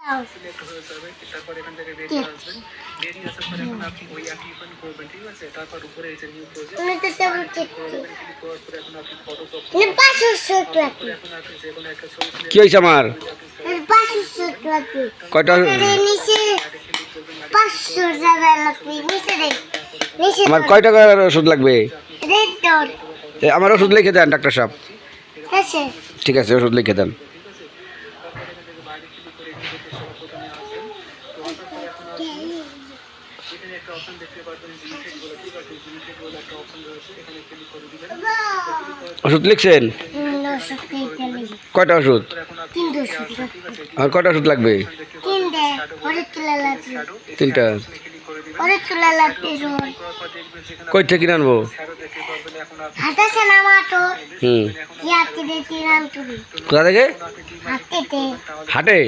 Select হয়ে যাবে, তারপর এখান থেকে বেরিয়ে আসবেন। বেরিয়ে আসার পরে এখন আপনি ওই একই ওপেন করবেন, ঠিক আছে? তারপর উপরে এই যে নিউ প্রজেক্ট ক্লিক করার পরে এখন আপনি ফটো এখন আপনি যে কোনো একটা ছবি কি হয়েছে আমার? কয়টা আমার কয় টাকার ওষুধ লাগবে? আমার ওষুধ লিখে দেন ডাক্তার সাহেব। ঠিক আছে, ওষুধ লিখে দেন। বাইরে ক্লিক করে সর্বপ্রথমে আসবেন। তো আসার পরে এখন আপনি এখানে একটা অপশন দেখতে পারবেন, লিমিটেড বলে, ঠিক আছে? লিমিটেড বলে একটা অপশন রয়েছে, এখানে ক্লিক করে দিবেন। ওষুধ লিখছেন? কয়টা ওষুধ? আর কয়টা ওষুধ লাগবে? তিনটা। কই থেকে কিনে আনবো? কোথা থেকে? হাটে।